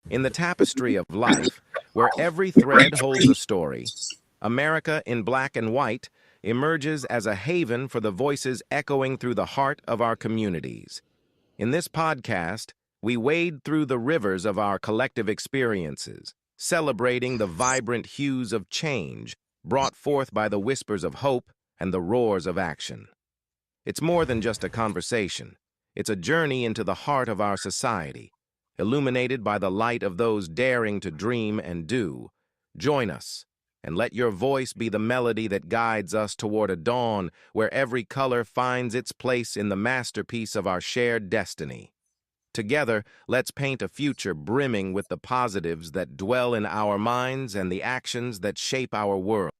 In the tapestry of life, where every thread holds a story, America in black and white emerges as a haven for the voices echoing through the heart of our communities. In this podcast, we wade through the rivers of our collective experiences, celebrating the vibrant hues of change brought forth by the whispers of hope and the roars of action. It's more than just a conversation. It's a journey into the heart of our society, illuminated by the light of those daring to dream and do. Join us, and let your voice be the melody that guides us toward a dawn where every color finds its place in the masterpiece of our shared destiny. Together, let's paint a future brimming with the positives that dwell in our minds and the actions that shape our world.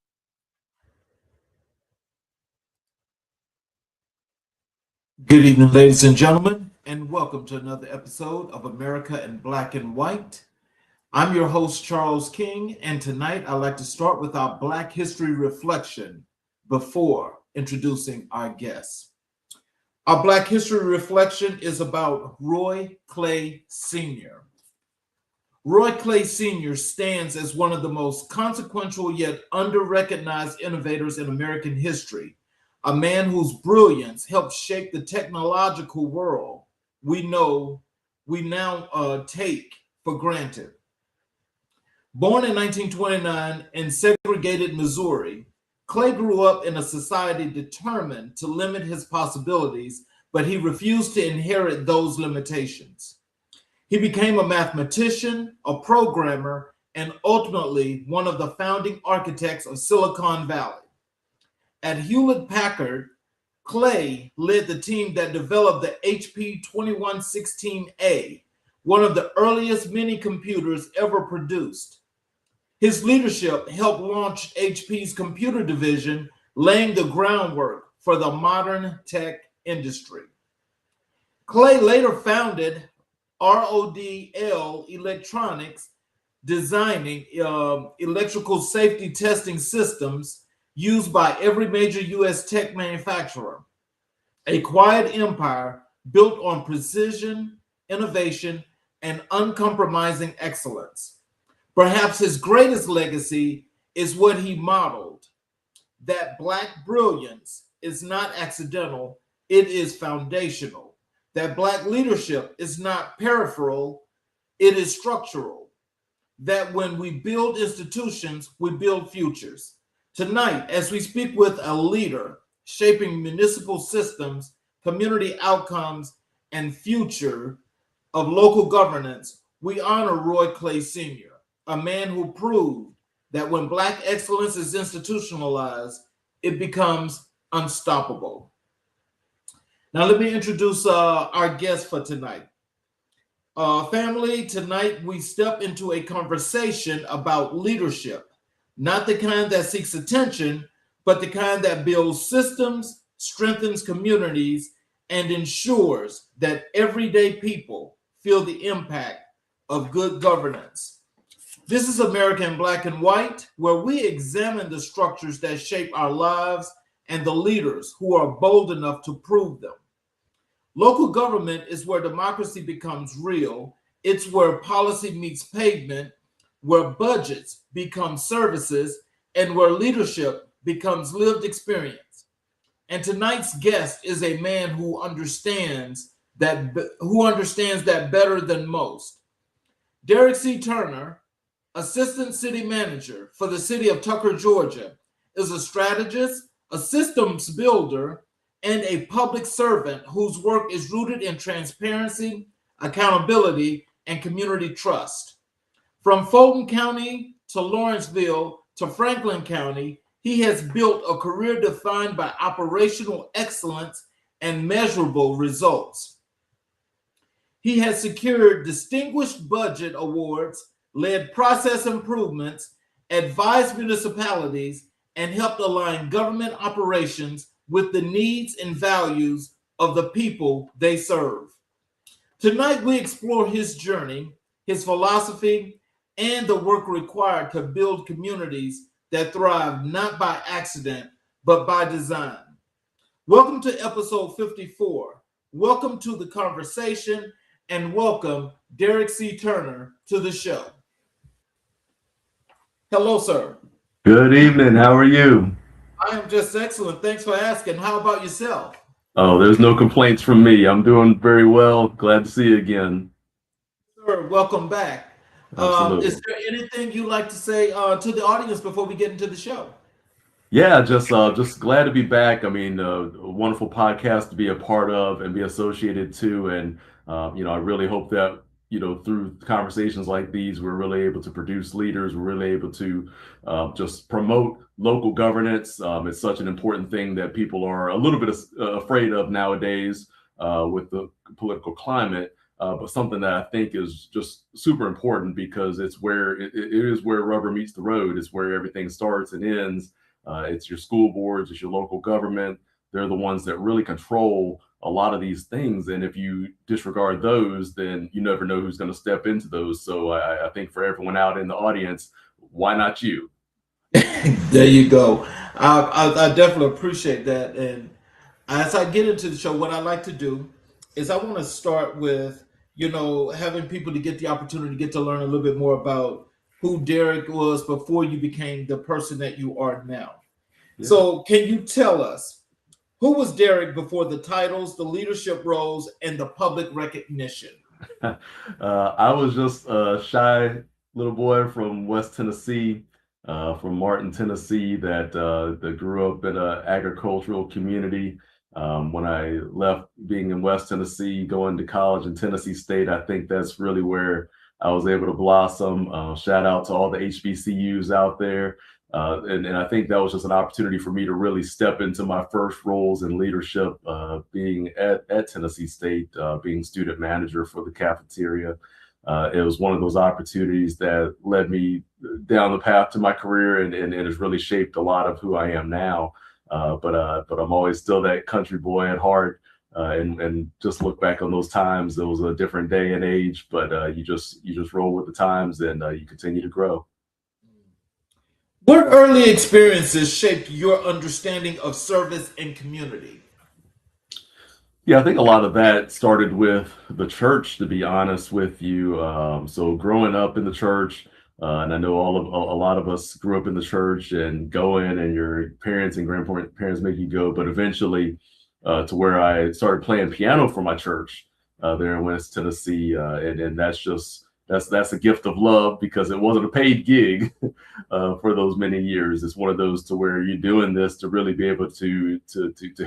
Good evening, ladies and gentlemen, and welcome to another episode of America in Black and White. I'm your host, Charles King, and tonight I'd like to start with our Black History reflection before introducing our guests. Our Black History reflection is about Roy Clay Sr. Roy Clay Sr. stands as one of the most consequential yet under-recognized innovators in American history, a man whose brilliance helped shape the technological world we now take for granted. Born in 1929 in segregated Missouri, Clay grew up in a society determined to limit his possibilities, but he refused to inherit those limitations. He became a mathematician, a programmer, and ultimately one of the founding architects of Silicon Valley. At Hewlett-Packard, Clay led the team that developed the HP 2116A, one of the earliest mini computers ever produced. His leadership helped launch HP's computer division, laying the groundwork for the modern tech industry. Clay later founded RODL Electronics, designing electrical safety testing systems used by every major U.S. tech manufacturer. A quiet empire built on precision, innovation, and uncompromising excellence. Perhaps his greatest legacy is what he modeled, that Black brilliance is not accidental, it is foundational. That Black leadership is not peripheral, it is structural. That when we build institutions, we build futures. Tonight, as we speak with a leader shaping municipal systems, community outcomes, and future of local governance, we honor Roy Clay Sr., a man who proved that when Black excellence is institutionalized, it becomes unstoppable. Now, let me introduce our guest for tonight. Family, tonight we step into a conversation about leadership, not the kind that seeks attention, but the kind that builds systems, strengthens communities, and ensures that everyday people feel the impact of good governance. This is America in Black and White, where we examine the structures that shape our lives and the leaders who are bold enough to prove them. Local government is where democracy becomes real. It's where policy meets pavement, where budgets become services, and where leadership becomes lived experience. And tonight's guest is a man who understands that better than most. Derrick C. Turner, Assistant City Manager for the city of Tucker, Georgia, is a strategist, a systems builder, and a public servant whose work is rooted in transparency, accountability, and community trust. From Fulton County to Lawrenceville to Franklin County, he has built a career defined by operational excellence and measurable results. He has secured distinguished budget awards, led process improvements, advised municipalities, and helped align government operations with the needs and values of the people they serve. Tonight, we explore his journey, his philosophy, and the work required to build communities that thrive not by accident, but by design. Welcome to episode 54. Welcome to the conversation. and welcome Derrick C. Turner to the show. Hello, sir. Good evening. How are you? I am just excellent. Thanks for asking. How about yourself? Oh, there's no complaints from me. I'm doing very well. Glad to see you again. Sir, welcome back. Is Absolutely. there anything you'd like to say to the audience before we get into the show? Yeah, just glad to be back. I mean, a wonderful podcast to be a part of and be associated to, and I really hope that through conversations like these, we're really able to produce leaders. We're really able to just promote local governance. It's such an important thing that people are a little bit afraid of nowadays with the political climate. But something that I think is just super important because it's where it is where rubber meets the road. It's where everything starts and ends. It's your school boards, it's your local government. They're the ones that really control a lot of these things. And if you disregard those, then you never know who's going to step into those. So I think for everyone out in the audience, why not you? There you go. I definitely appreciate that. And as I get into the show, what I like to do is I want to start with, having people to get the opportunity to get to learn a little bit more about who Derrick was before you became the person that you are now. Yeah. So, can you tell us who was Derrick before the titles, the leadership roles, and the public recognition? I was just a shy little boy from West Tennessee, from Martin, Tennessee, that grew up in an agricultural community. When I left being in West Tennessee, going to college in Tennessee State, I think that's really where I was able to blossom. Shout out to all the HBCUs out there. And I think that was just an opportunity for me to really step into my first roles in leadership, being at Tennessee State, being student manager for the cafeteria. It was one of those opportunities that led me down the path to my career and has really shaped a lot of who I am now. But I'm always still that country boy at heart. And just look back on those times. It was a different day and age, but you just roll with the times and you continue to grow. What early experiences shaped your understanding of service and community? Yeah, I think a lot of that started with the church, to be honest with you. So growing up in the church, and I know a lot of us grew up in the church and going, and your parents and grandparents make you go, but eventually to where I started playing piano for my church there in West Tennessee, and that's a gift of love because it wasn't a paid gig for those many years. It's one of those to where you're doing this to really be able to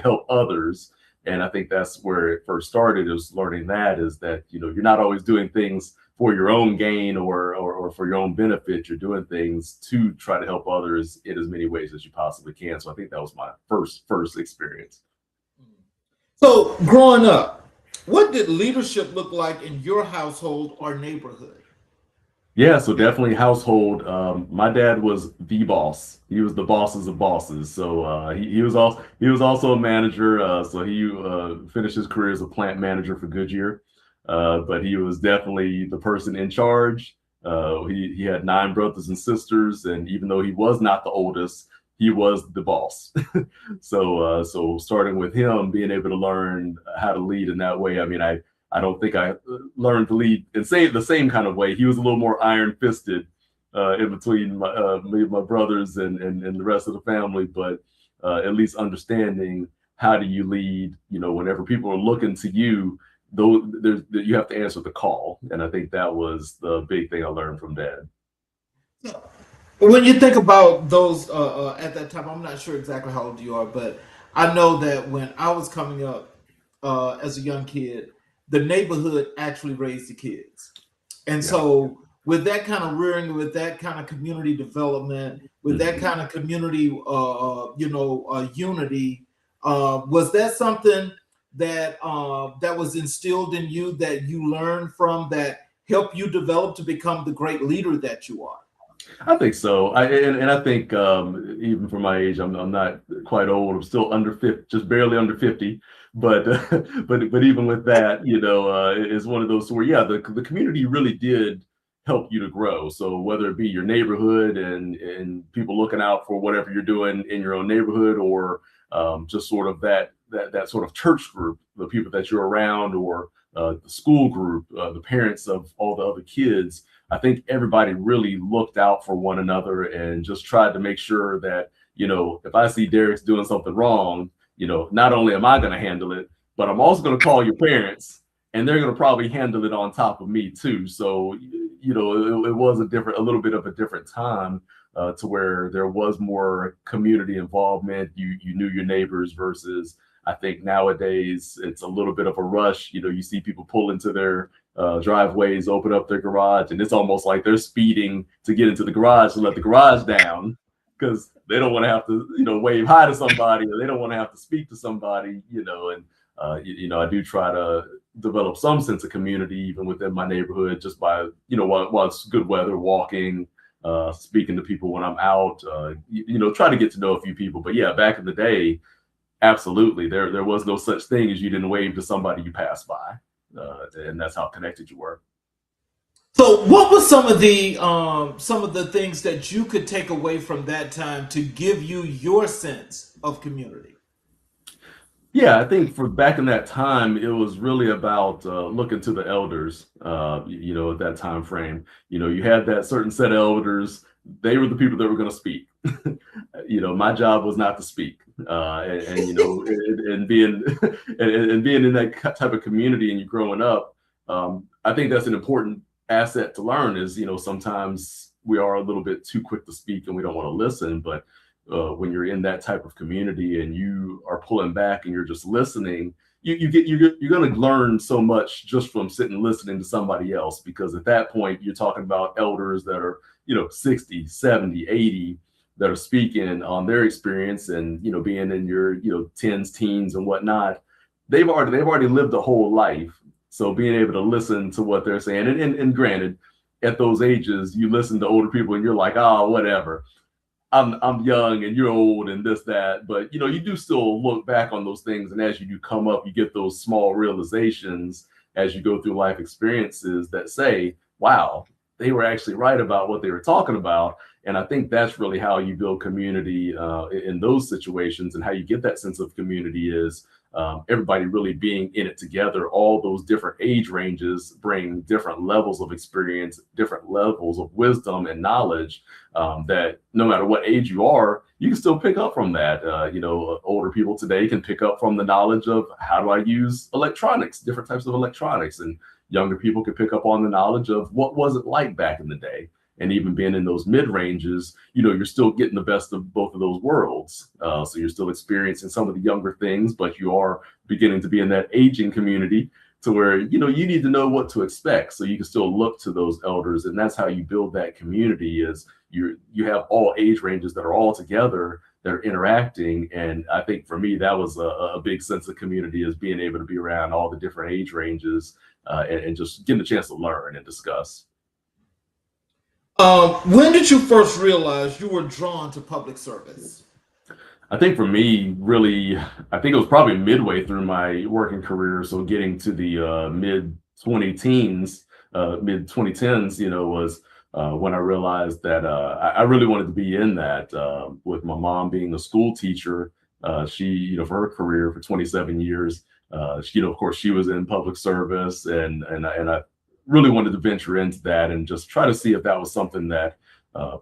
help others. And I think that's where it first started, is learning that is that, you're not always doing things for your own gain or for your own benefit. You're doing things to try to help others in as many ways as you possibly can. So I think that was my first experience. So, growing up, what did leadership look like in your household or neighborhood? Yeah, so definitely household. My dad was the boss. He was the bosses of bosses. So he was also a manager. So he finished his career as a plant manager for Goodyear. But he was definitely the person in charge. He had 9 brothers and sisters, and even though he was not the oldest, he was the boss. So starting with him, being able to learn how to lead in that way. I mean, I don't think I learned to lead and say it the same kind of way. He was a little more iron fisted in between me and my brothers and the rest of the family, but at least understanding how do you lead, whenever people are looking to you, though you have to answer the call. And I think that was the big thing I learned from dad. When you think about those at that time, I'm not sure exactly how old you are, but I know that when I was coming up as a young kid, the neighborhood actually raised the kids. And Yeah. so, with that kind of rearing, with that kind of community development, with that Mhm. kind of community, unity, was that something that was instilled in you that you learned from that helped you develop to become the great leader that you are? I think so. And I think even for my age, I'm not quite old. I'm still under 50, just barely under 50. But but even with that, it's one of those where the community really did help you to grow. So whether it be your neighborhood and people looking out for whatever you're doing in your own neighborhood, or just sort of that sort of church group, the people that you're around, or the school group, the parents of all the other kids. I think everybody really looked out for one another and just tried to make sure that, if I see Derrick's doing something wrong, not only am I going to handle it, but I'm also going to call your parents, and they're going to probably handle it on top of me too. So, it was a little bit of a different time, to where there was more community involvement. You knew your neighbors versus, I think nowadays it's a little bit of a rush. You see people pull into their driveways, open up their garage, and it's almost like they're speeding to get into the garage to let the garage down because they don't want to have to, wave hi to somebody, or they don't want to have to speak to somebody, and I do try to develop some sense of community even within my neighborhood just by, while it's good weather, walking, speaking to people when I'm out, try to get to know a few people. But yeah, back in the day, absolutely, there was no such thing as you didn't wave to somebody you passed by, and that's how connected you were. So, what was some of the things that you could take away from that time to give you your sense of community? Yeah, I think for back in that time, it was really about looking to the elders. At that time frame, you had that certain set of elders. They were the people that were going to speak. My job was not to speak, and being and being in that type of community and you growing up, I think that's an important asset to learn. Is sometimes we are a little bit too quick to speak and we don't want to listen, but when you're in that type of community and you are pulling back and you're just listening, you're going to learn so much just from sitting listening to somebody else, because at that point you're talking about elders that are 60, 70, 80 that are speaking on their experience, and being in your tens, teens and whatnot. They've already lived a whole life, so being able to listen to what they're saying, and granted, at those ages you listen to older people and you're like, oh, whatever, I'm young and you're old and this, that, but you do still look back on those things, and as you do come up, you get those small realizations as you go through life experiences that say, wow, they were actually right about what they were talking about. And I think that's really how you build community in those situations, and how you get that sense of community is everybody really being in it together. All those different age ranges bring different levels of experience, different levels of wisdom and knowledge, that no matter what age you are, you can still pick up from that. Older people today can pick up from the knowledge of how do I use electronics, different types of electronics, and younger people can pick up on the knowledge of what was it like back in the day. And even being in those mid ranges, you're still getting the best of both of those worlds. So you're still experiencing some of the younger things, but you are beginning to be in that aging community to where, you need to know what to expect. So you can still look to those elders. And that's how you build that community, is you have all age ranges that are all together, that are interacting. And I think for me, that was a big sense of community, is being able to be around all the different age ranges, and just getting a chance to learn and discuss. When did you first realize you were drawn to public service? I think for me, really, I think it was probably midway through my working career. So getting to the mid 2010s, was when I realized that I really wanted to be in that. With my mom being a school teacher, she, for her career for 27 years, of course, she was in public service, and I really wanted to venture into that and just try to see if that was something that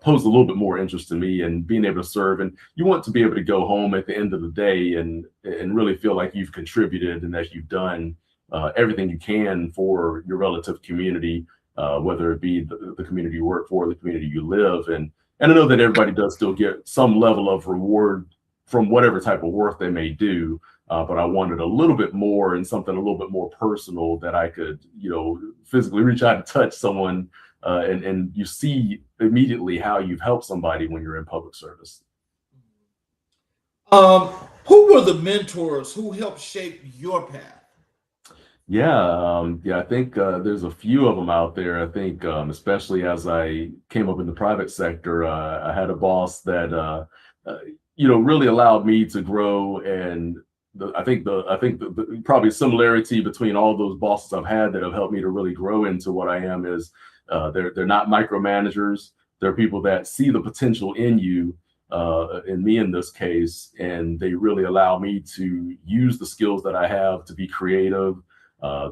posed a little bit more interest to me, and being able to serve. And you want to be able to go home at the end of the day and really feel like you've contributed and that you've done everything you can for your relative community, whether it be the community you work for, the community you live in. And I know that everybody does still get some level of reward from whatever type of work they may do. But I wanted a little bit more, and something a little bit more personal, that I could, physically reach out and touch someone, and you see immediately how you've helped somebody when you're in public service. Who were the mentors who helped shape your path? Yeah, I think there's a few of them out there. I think especially as I came up in the private sector, I had a boss that really allowed me to grow. And I think the probably similarity between all those bosses I've had that have helped me to really grow into what I am is they're not micromanagers. They're people that see the potential in you, in me in this case, and they really allow me to use the skills that I have to be creative,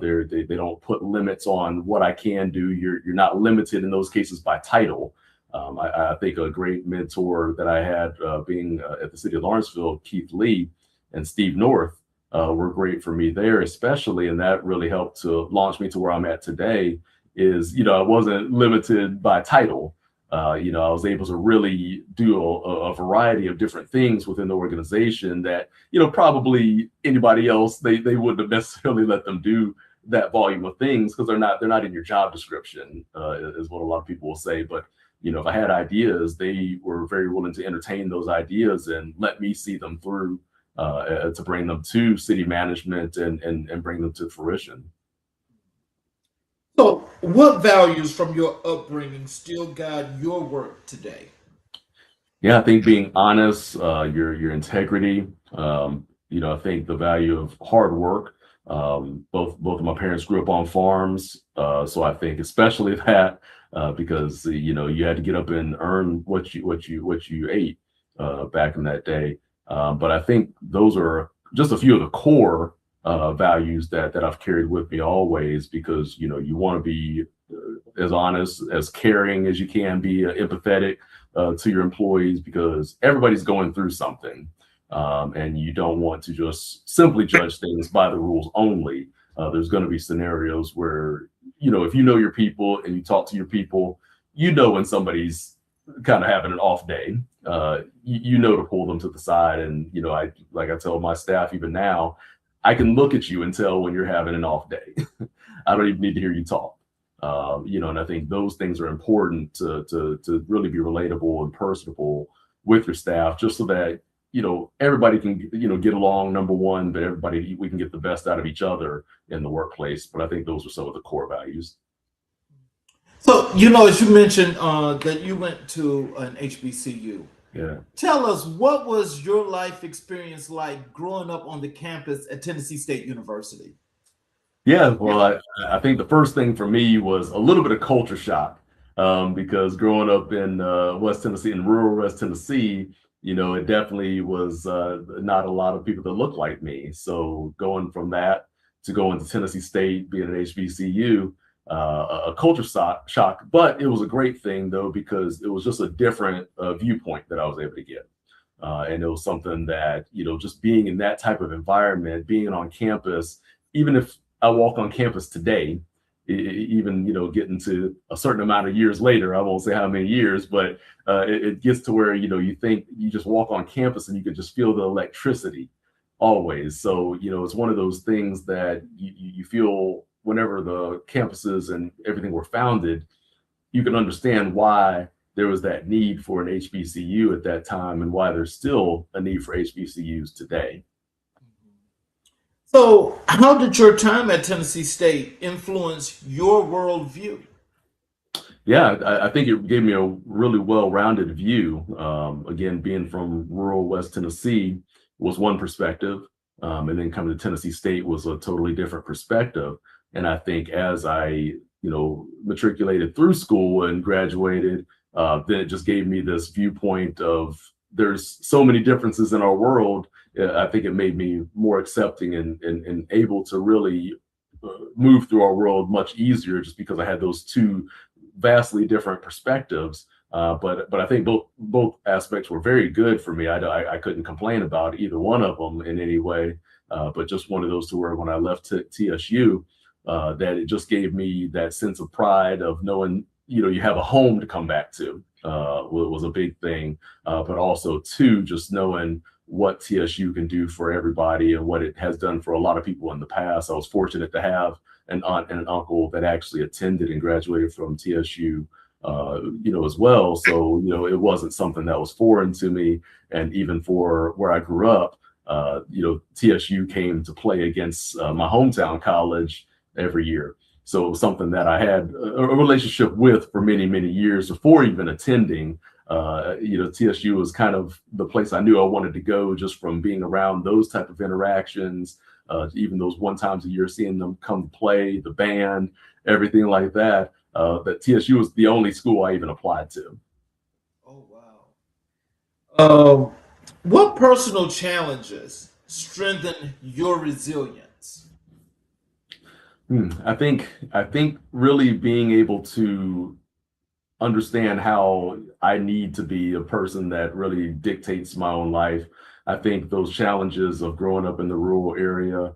They don't put limits on what I can do. You're not limited in those cases by title. I think a great mentor that I had being at the city of Lawrenceville, Keith Lee and Steve North, were great for me there, especially, and that really helped to launch me to where I'm at today. Is, I wasn't limited by title. I was able to really do a variety of different things within the organization that, probably anybody else, they wouldn't have necessarily let them do that volume of things because they're not in your job description, is what a lot of people will say. But if I had ideas, they were very willing to entertain those ideas and let me see them through, to bring them to city management and bring them to fruition. So, what values from your upbringing still guide your work today? Yeah, I think being honest, your integrity. I think the value of hard work. Both of my parents grew up on farms, so I think especially that, because you had to get up and earn what you ate back in that day. But I think those are just a few of the core values that I've carried with me always, because you want to be as honest, as caring as you can be, empathetic to your employees, because everybody's going through something. And you don't want to just simply judge things by the rules only. There's going to be scenarios where, if you know your people and you talk to your people, when somebody's kind of having an off day, to pull them to the side. And, I tell my staff even now, I can look at you and tell when you're having an off day. I don't even need to hear you talk. And I think those things are important to really be relatable and personable with your staff, just so that everybody can get along, number one, but we can get the best out of each other in the workplace. But I think those are some of the core values. So, as you mentioned that you went to an HBCU. Yeah. Tell us, what was your life experience like growing up on the campus at Tennessee State University? Yeah, well, I think the first thing for me was a little bit of culture shock, because growing up in West Tennessee, in rural West Tennessee, it definitely was not a lot of people that looked like me. So going from that to going to Tennessee State, being an HBCU, a culture shock, but it was a great thing though, because it was just a different viewpoint that I was able to get. And it was something that, just being in that type of environment, being on campus, even if I walk on campus today, even, getting to a certain amount of years later, I won't say how many years, but it gets to where, you think you just walk on campus and you could just feel the electricity always. So, it's one of those things that you feel whenever the campuses and everything were founded, you can understand why there was that need for an HBCU at that time and why there's still a need for HBCUs today. So, how did your time at Tennessee State influence your worldview? Yeah, I think it gave me a really well-rounded view. Again, being from rural West Tennessee was one perspective, and then coming to Tennessee State was a totally different perspective. And I think as I, matriculated through school and graduated, then it just gave me this viewpoint of there's so many differences in our world. I think it made me more accepting and able to really move through our world much easier, just because I had those two vastly different perspectives. But I think both aspects were very good for me. I couldn't complain about either one of them in any way. But just one of those to where when I left TSU, that it just gave me that sense of pride of knowing, you have a home to come back to, was a big thing. But also too, just knowing what TSU can do for everybody and what it has done for a lot of people in the past. I was fortunate to have an aunt and an uncle that actually attended and graduated from TSU, as well. So, it wasn't something that was foreign to me. And even for where I grew up, TSU came to play against my hometown college every year. So it was something that I had a relationship with for many, many years before even attending. TSU was kind of the place I knew I wanted to go, just from being around those type of interactions, even those one times a year, seeing them come play, the band, everything like that. That TSU was the only school I even applied to. Oh, wow. What personal challenges strengthen your resilience? I think really being able to understand how I need to be a person that really dictates my own life. I think those challenges of growing up in the rural area,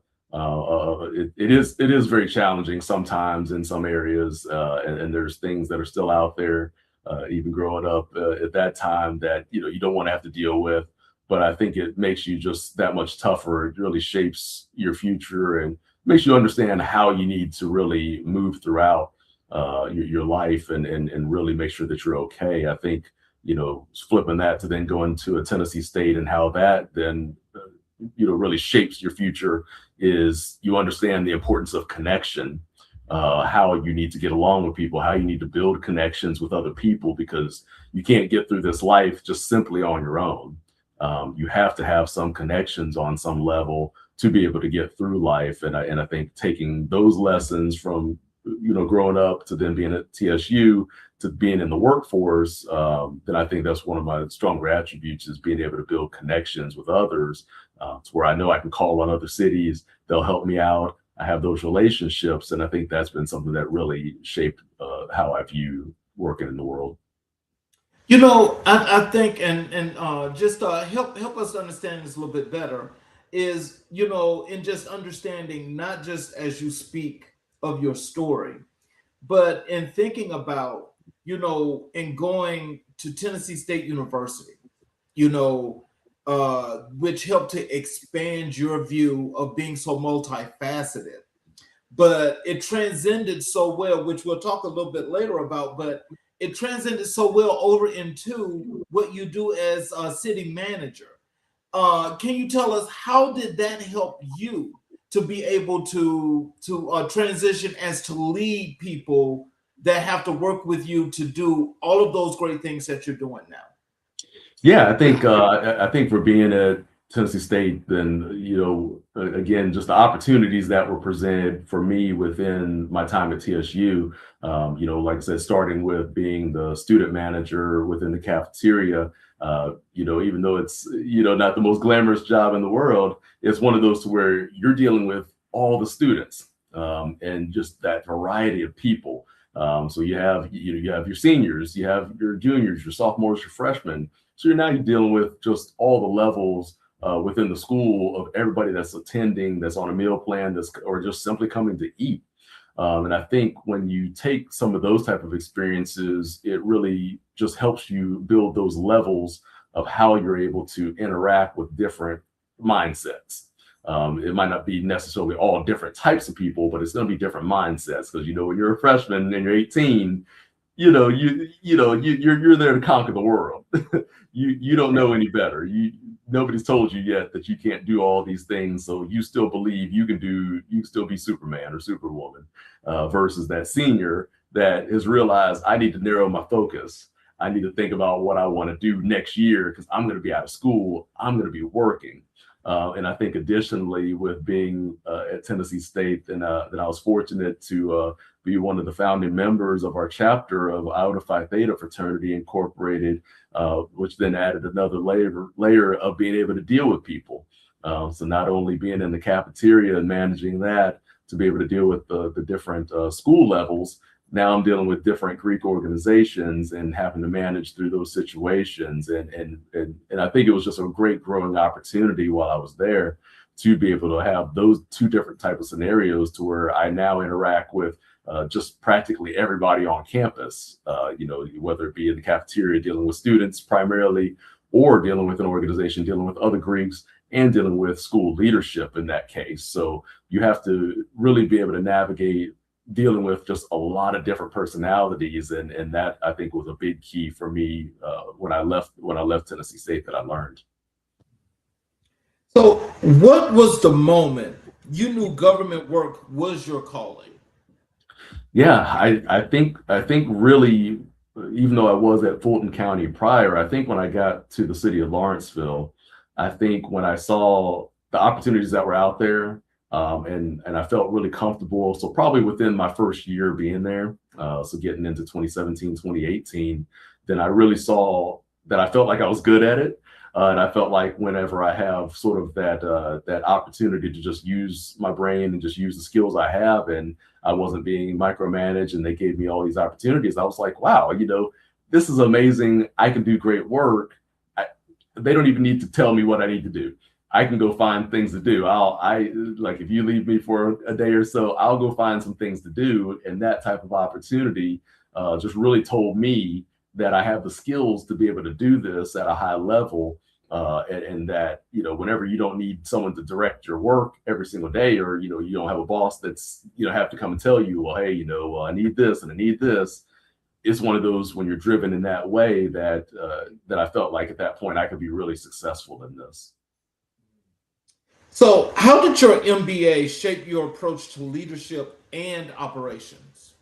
it is very challenging sometimes in some areas, and there's things that are still out there, even growing up at that time that you don't want to have to deal with. But I think it makes you just that much tougher. It really shapes your future and makes you understand how you need to really move throughout your life and really make sure that you're okay. I think flipping that to then going to a Tennessee State and how that then really shapes your future is you understand the importance of connection, how you need to get along with people, how you need to build connections with other people, because you can't get through this life just simply on your own. You have to have some connections on some level to be able to get through life. And I think taking those lessons from growing up to then being at TSU to being in the workforce, then I think that's one of my stronger attributes is being able to build connections with others, to where I know I can call on other cities, they'll help me out. I have those relationships, and I think that's been something that really shaped how I view working in the world. I think, and just help us understand this a little bit better, is in just understanding not just as you speak of your story, but in thinking about in going to Tennessee State University, which helped to expand your view of being so multifaceted. But it transcended so well, which we'll talk a little bit later about, but it transcended so well over into what you do as a city manager. Can you tell us how did that help you to be able to transition as to lead people that have to work with you to do all of those great things that you're doing now? Yeah, I think for being at Tennessee State, then again, just the opportunities that were presented for me within my time at TSU. Like I said, starting with being the student manager within the cafeteria. Even though it's not the most glamorous job in the world, it's one of those to where you're dealing with all the students, and just that variety of people. So you have your seniors, you have your juniors, your sophomores, your freshmen. So you're dealing with just all the levels within the school of everybody that's attending, that's on a meal plan, or just simply coming to eat. And I think when you take some of those type of experiences, it really just helps you build those levels of how you're able to interact with different mindsets. It might not be necessarily all different types of people, but it's going to be different mindsets, because when you're a freshman and you're 18, you're there to conquer the world. You don't know any better. Nobody's told you yet that you can't do all these things, so you still believe you can still be Superman or Superwoman, versus that senior that has realized, I need to narrow my focus. I need to think about what I want to do next year, because I'm going to be out of school. I'm going to be working. And I think additionally, with being at Tennessee State, and that I was fortunate to be one of the founding members of our chapter of Iota Phi Theta Fraternity Incorporated, which then added another layer of being able to deal with people. So not only being in the cafeteria and managing that, to be able to deal with the different school levels. Now I'm dealing with different Greek organizations and having to manage through those situations. And I think it was just a great growing opportunity while I was there to be able to have those two different type of scenarios, to where I now interact with just practically everybody on campus, whether it be in the cafeteria dealing with students primarily, or dealing with an organization, dealing with other Greeks, and dealing with school leadership in that case. So you have to really be able to navigate dealing with just a lot of different personalities, and that I think was a big key for me when I left Tennessee State, that I learned. So, what was the moment you knew government work was your calling? Yeah, I think really, even though I was at Fulton County prior, I think when I got to the city of Lawrenceville, I think when I saw the opportunities that were out there, and I felt really comfortable. So probably within my first year being there, so getting into 2017, 2018, then I really saw that I felt like I was good at it. And I felt like whenever I have sort of that opportunity to just use my brain and just use the skills I have, and I wasn't being micromanaged, and they gave me all these opportunities, I was like, wow, this is amazing. I can do great work. They don't even need to tell me what I need to do. I can go find things to do. I like, if you leave me for a day or so, I'll go find some things to do. And that type of opportunity just really told me that I have the skills to be able to do this at a high level. And that, whenever you don't need someone to direct your work every single day, or, you don't have a boss that's, have to come and tell you, well, hey, I need this and I need this. It's one of those, when you're driven in that way, that I felt like at that point I could be really successful in this. So, how did your MBA shape your approach to leadership and operations?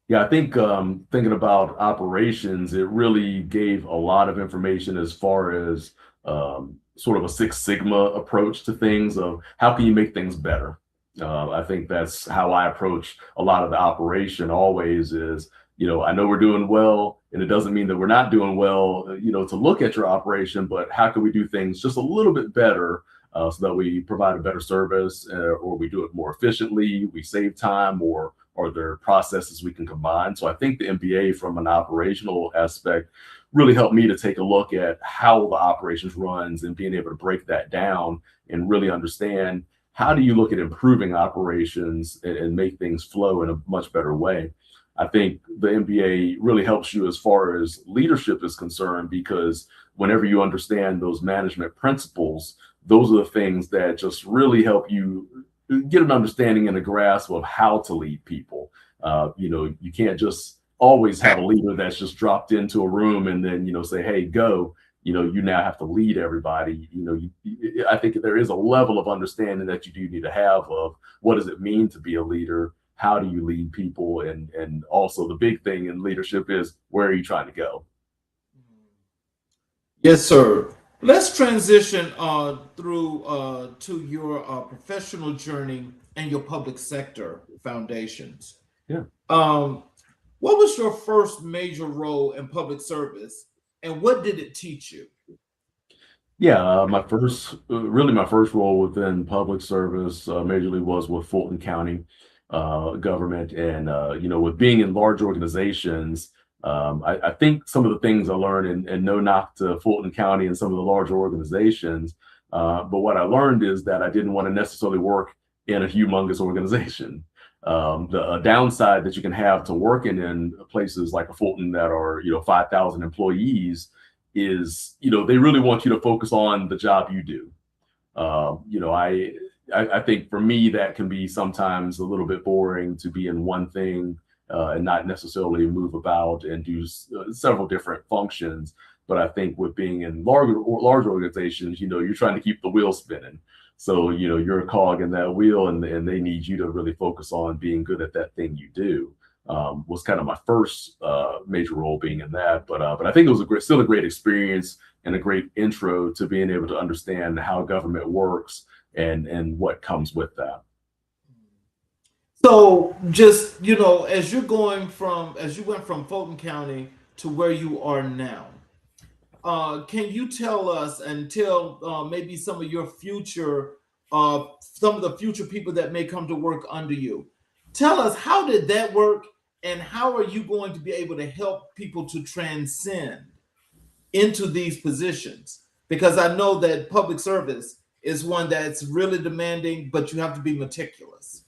Yeah, I think thinking about operations, it really gave a lot of information as far as sort of a Six Sigma approach to things, of how can you make things better. I think that's how I approach a lot of the operation always is, I know we're doing well, and it doesn't mean that we're not doing well, to look at your operation, but how can we do things just a little bit better so that we provide a better service, or we do it more efficiently, we save time, or there are processes we can combine. So I think the MBA from an operational aspect really helped me to take a look at how the operations runs, and being able to break that down and really understand, how do you look at improving operations and make things flow in a much better way. I think the MBA really helps you as far as leadership is concerned, because whenever you understand those management principles, those are the things that just really help you get an understanding and a grasp of how to lead people. You can't just always have a leader that's just dropped into a room and then, say, hey, go. You now have to lead everybody. I think there is a level of understanding that you do need to have of what does it mean to be a leader? How do you lead people? And also the big thing in leadership is, where are you trying to go? Yes, sir. Let's transition through to your professional journey and your public sector foundations. Yeah. What was your first major role in public service, and what did it teach you? Yeah, my first role within public service majorly was with Fulton County government, and with being in large organizations, I think some of the things I learned, and no knock to Fulton County and some of the larger organizations, but what I learned is that I didn't want to necessarily work in a humongous organization. The downside that you can have to working in places like a Fulton that are 5,000 employees is, they really want you to focus on the job you do. I think for me that can be sometimes a little bit boring to be in one thing and not necessarily move about and do several different functions. But I think with being in large organizations, you're trying to keep the wheel spinning. So, you're a cog in that wheel, and they need you to really focus on being good at that thing you do. Was kind of my first major role being in that. But I think it was still a great experience and a great intro to being able to understand how government works and what comes with that. So, just as you went from Fulton County to where you are now, can you tell us, and tell maybe some of the future people that may come to work under you? Tell us, how did that work, and how are you going to be able to help people to transcend into these positions? Because I know that public service is one that's really demanding, but you have to be meticulous.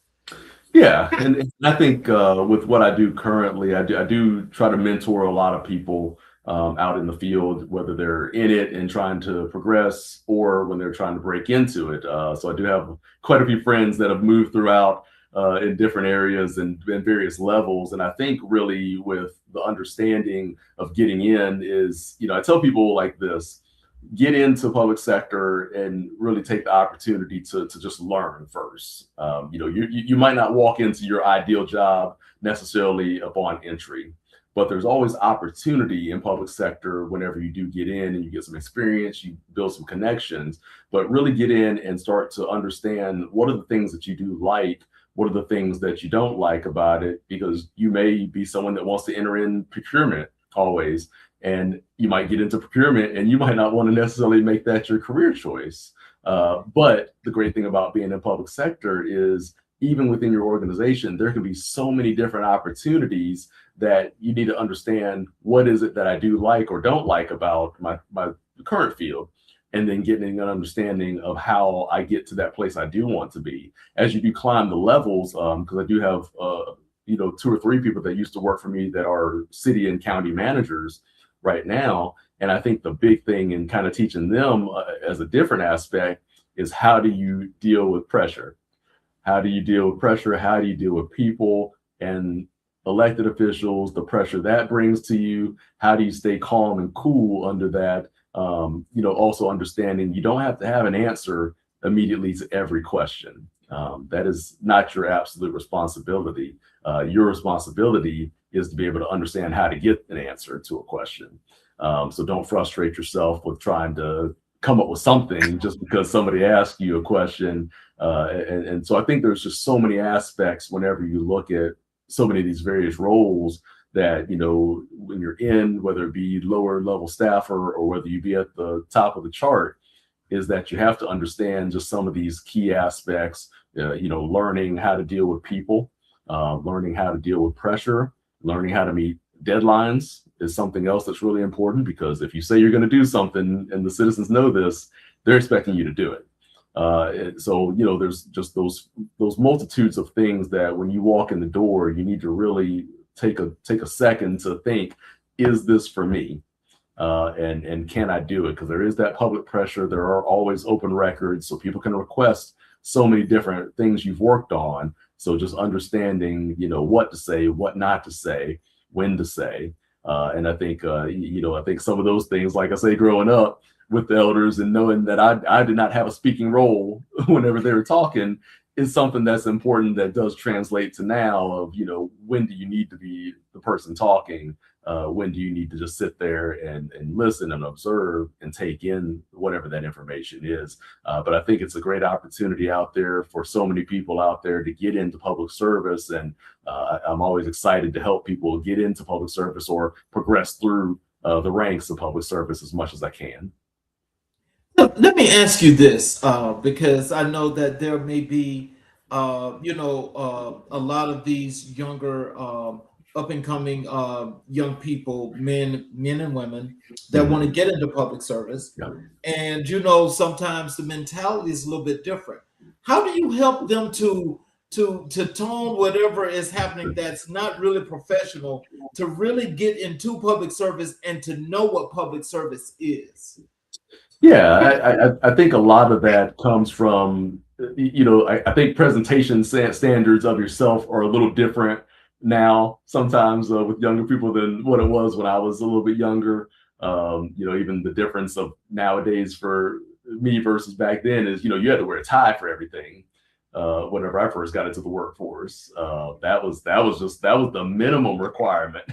Yeah, and I think with what I do currently, I do try to mentor a lot of people out in the field, whether they're in it and trying to progress, or when they're trying to break into it. So I do have quite a few friends that have moved throughout in different areas and various levels. And I think really with the understanding of getting in is, I tell people like this: get into public sector and really take the opportunity to just learn first. You might not walk into your ideal job necessarily upon entry, but there's always opportunity in public sector whenever you do get in and you get some experience, you build some connections, but really get in and start to understand what are the things that you do like, what are the things that you don't like about it, because you may be someone that wants to enter in procurement always. And you might get into procurement and you might not want to necessarily make that your career choice. But the great thing about being in public sector is even within your organization, there can be so many different opportunities that you need to understand what is it that I do like or don't like about my current field, and then getting an understanding of how I get to that place I do want to be. As you do climb the levels, because I do have 2 or 3 people that used to work for me that are city and county managers right now. And I think the big thing in kind of teaching them as a different aspect is how do you deal with pressure? How do you deal with pressure? How do you deal with people and elected officials, the pressure that brings to you? How do you stay calm and cool under that? Also understanding you don't have to have an answer immediately to every question. That is not your absolute responsibility. Your responsibility is to be able to understand how to get an answer to a question. So don't frustrate yourself with trying to come up with something just because somebody asked you a question. And so I think there's just so many aspects whenever you look at so many of these various roles that, when you're in, whether it be lower level staffer or whether you be at the top of the chart, is that you have to understand just some of these key aspects, learning how to deal with people, learning how to deal with pressure, learning how to meet deadlines is something else that's really important, because if you say you're going to do something and the citizens know this, they're expecting you to do it. So there's just those multitudes of things that when you walk in the door, you need to really take a second to think, is this for me? And can I do it? Because there is that public pressure. There are always open records, so people can request so many different things you've worked on. So just understanding, what to say, what not to say, when to say. And I think, I think some of those things, like I say, growing up with the elders and knowing that I did not have a speaking role whenever they were talking, is something that's important that does translate to now of, when do you need to be the person talking? When do you need to just sit there and listen and observe and take in whatever that information is? But I think it's a great opportunity out there for so many people out there to get into public service. And I'm always excited to help people get into public service or progress through the ranks of public service as much as I can. Let me ask you this, because I know that there may be, a lot of these younger, up and coming young people, men and women that want to get into public service, Yeah. and sometimes the mentality is a little bit different. How do you help them to tone whatever is happening that's not really professional, to really get into public service and to know what public service is? Yeah, I think a lot of that comes from, I think presentation standards of yourself are a little different now, sometimes with younger people than what it was when I was a little bit younger. Even the difference of nowadays for me versus back then is, you had to wear a tie for everything. Whenever I first got into the workforce, that was the minimum requirement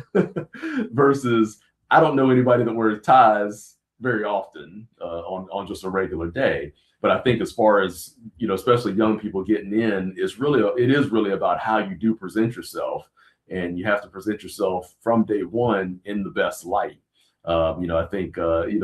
versus I don't know anybody that wears ties very often on just a regular day. But I think as far as, especially young people getting in, it is really about how you do present yourself, and you have to present yourself from day one in the best light. I think,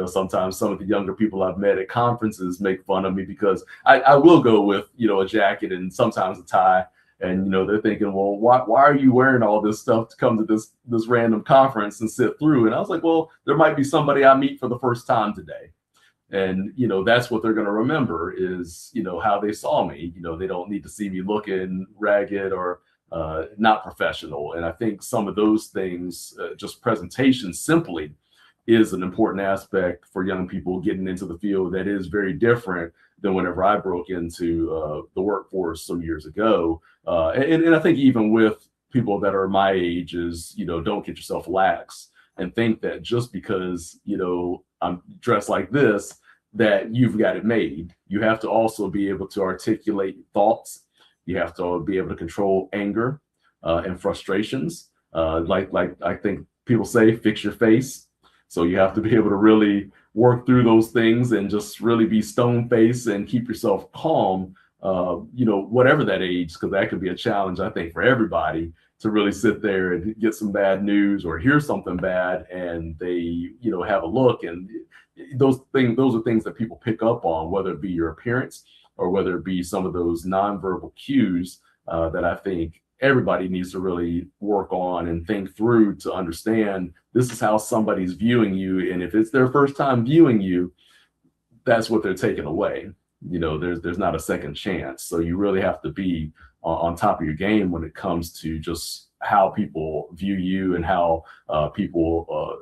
sometimes some of the younger people I've met at conferences make fun of me because I will go with, a jacket and sometimes a tie. And, they're thinking, well, why are you wearing all this stuff to come to this random conference and sit through? And I was like, well, there might be somebody I meet for the first time today. And, that's what they're going to remember is, how they saw me. They don't need to see me looking ragged or not professional. And I think some of those things, just presentation simply, is an important aspect for young people getting into the field that is very different than whenever I broke into the workforce some years ago. And I think even with people that are my age is, don't get yourself lax and think that just because, I'm dressed like this, that you've got it made. You have to also be able to articulate thoughts. You have to be able to control anger and frustrations. Like I think people say, fix your face. So you have to be able to really work through those things and just really be stone faced and keep yourself calm, whatever that age, because that could be a challenge, I think, for everybody to really sit there and get some bad news or hear something bad, and they have a look, and those are things that people pick up on, whether it be your appearance or whether it be some of those nonverbal cues that I think everybody needs to really work on and think through to understand this is how somebody's viewing you. And if it's their first time viewing you, that's what they're taking away. There's not a second chance. So you really have to be on top of your game when it comes to just how people view you and how people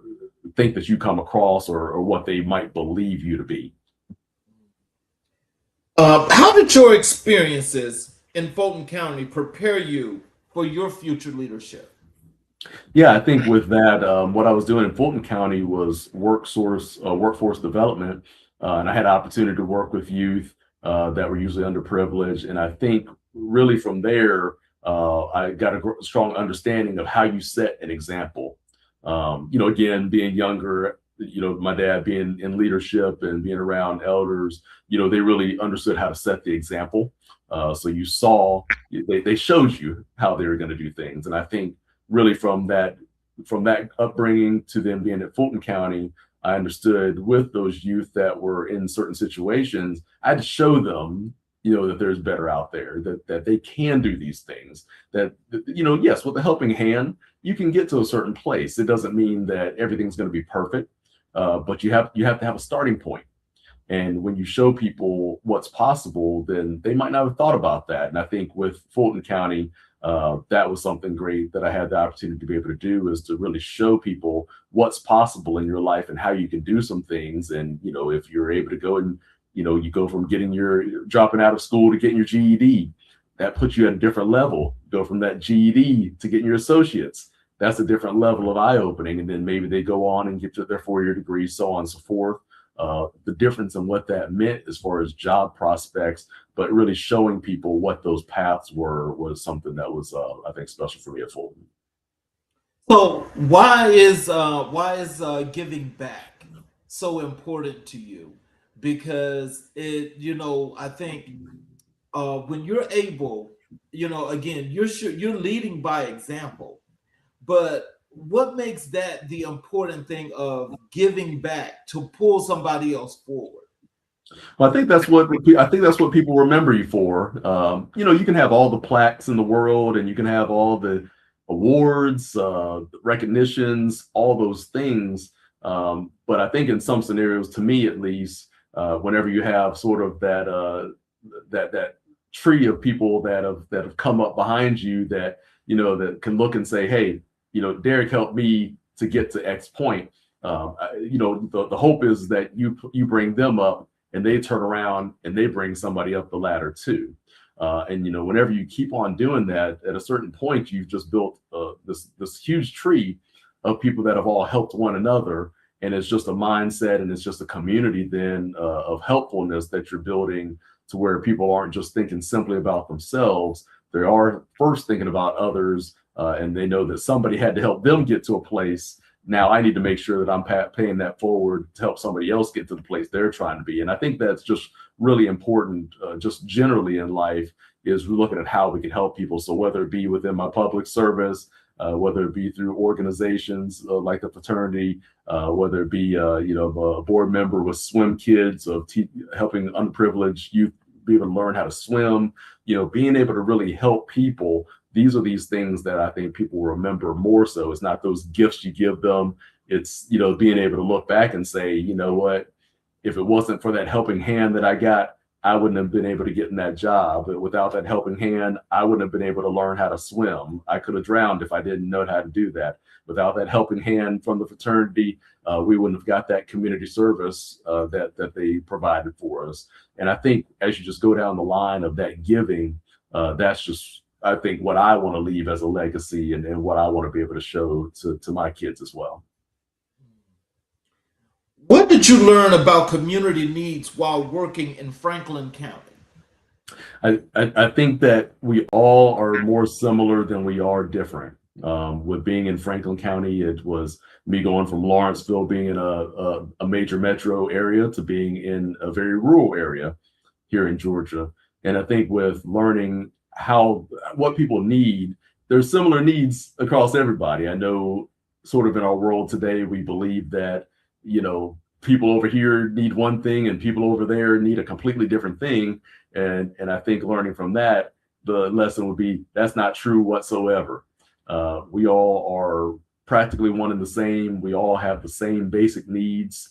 think that you come across, or what they might believe you to be. How did your experiences in Fulton County prepare you for your future leadership? Yeah, I think with that, what I was doing in Fulton County was workforce development, and I had an opportunity to work with youth that were usually underprivileged. And I think really from there, I got a strong understanding of how you set an example. Again, being younger, my dad being in leadership and being around elders, they really understood how to set the example. So you saw, they showed you how they were going to do things. And I think really from that upbringing to them being at Fulton County, I understood with those youth that were in certain situations, I had to show them, that there's better out there, that they can do these things, that, yes, with a helping hand, you can get to a certain place. It doesn't mean that everything's going to be perfect, but you have to have a starting point. And when you show people what's possible, then they might not have thought about that. And I think with Fulton County, that was something great that I had the opportunity to be able to do, is to really show people what's possible in your life and how you can do some things. And, if you're able to go and, you go from dropping out of school to getting your GED, that puts you at a different level. Go from that GED to getting your associates. That's a different level of eye-opening. And then maybe they go on and get to their 4-year degree, so on and so forth. The difference in what that meant as far as job prospects, but really showing people what those paths were, was something that was, I think, special for me at Fulton. So why is giving back so important to you? Because I think when you're able, again, you're leading by example, but what makes that the important thing of giving back to pull somebody else forward? Well, I think that's what people remember you for. You can have all the plaques in the world, and you can have all the awards, recognitions, all those things. But I think in some scenarios, to me at least, whenever you have sort of that tree of people that have come up behind you, that that can look and say, hey, Derrick helped me to get to X point. The hope is that you bring them up, and they turn around and they bring somebody up the ladder too. And whenever you keep on doing that, at a certain point, you've just built this huge tree of people that have all helped one another. And it's just a mindset, and it's just a community then of helpfulness that you're building, to where people aren't just thinking simply about themselves. They are first thinking about others, and they know that somebody had to help them get to a place. Now I need to make sure that I'm paying that forward to help somebody else get to the place they're trying to be. And I think that's just really important, just generally in life, is looking at how we can help people. So whether it be within my public service, whether it be through organizations like the fraternity, whether it be a board member with swim kids, of helping underprivileged youth be able to learn how to swim, being able to really help people. These are these things that I think people remember more so. It's not those gifts you give them. It's, being able to look back and say, you know what, if it wasn't for that helping hand that I got, I wouldn't have been able to get in that job. But without that helping hand, I wouldn't have been able to learn how to swim. I could have drowned if I didn't know how to do that. Without that helping hand from the fraternity, we wouldn't have got that community service that they provided for us. And I think as you just go down the line of that giving, that's just, I think, what I want to leave as a legacy, and what I want to be able to show to my kids as well. What did you learn about community needs while working in Franklin County? I think that we all are more similar than we are different. With being in Franklin County, it was me going from Lawrenceville, being in a major metro area, to being in a very rural area here in Georgia. And I think with learning what people need there's similar needs across everybody. I know sort of in our world today, we believe that, people over here need one thing and people over there need a completely different thing. And I think learning from that, the lesson would be that's not true whatsoever. We all are practically one and the same. We all have the same basic needs.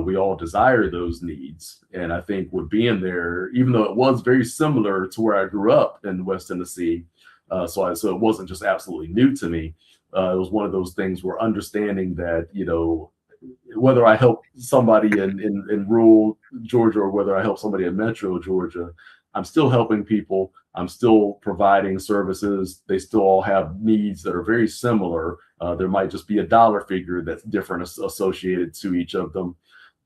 We all desire those needs. And I think with being there, even though it was very similar to where I grew up in West Tennessee, so it wasn't just absolutely new to me. It was one of those things where understanding that, whether I help somebody in rural Georgia or whether I help somebody in metro Georgia, I'm still helping people. I'm still providing services. They still all have needs that are very similar. There might just be a dollar figure that's different associated to each of them.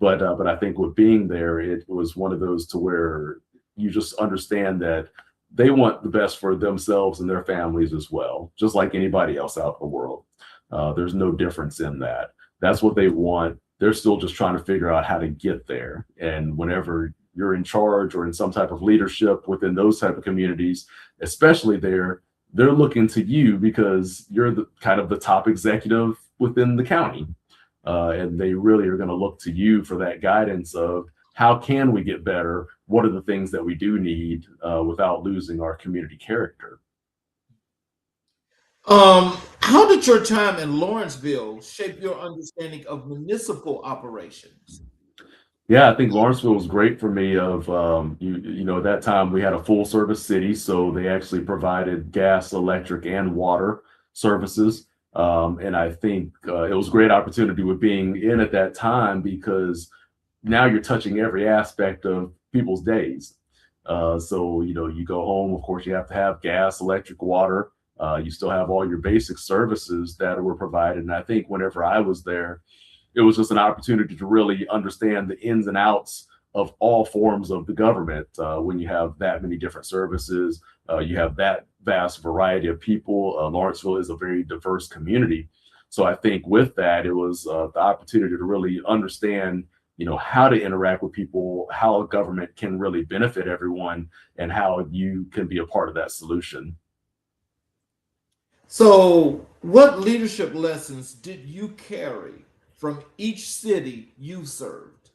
But I think with being there, it was one of those to where you just understand that they want the best for themselves and their families as well, just like anybody else out in the world. There's no difference in that. That's what they want. They're still just trying to figure out how to get there. And whenever you're in charge or in some type of leadership within those type of communities, especially they're looking to you because you're the kind of the top executive within the county. And they really are going to look to you for that guidance of how can we get better? What are the things that we do need without losing our community character? How did your time in Lawrenceville shape your understanding of municipal operations? Yeah, I think Lawrenceville was great for me. At that time we had a full service city, so they actually provided gas, electric, and water services. And I think it was a great opportunity with being in at that time because now you're touching every aspect of people's days. So you go home, of course, you have to have gas, electric, water. You still have all your basic services that were provided. And I think whenever I was there, it was just an opportunity to really understand the ins and outs of all forms of the government. When you have that many different services, you have that vast variety of people. Lawrenceville is a very diverse community. So I think with that, it was the opportunity to really understand, how to interact with people, how a government can really benefit everyone, and how you can be a part of that solution. So, what leadership lessons did you carry from each city you served?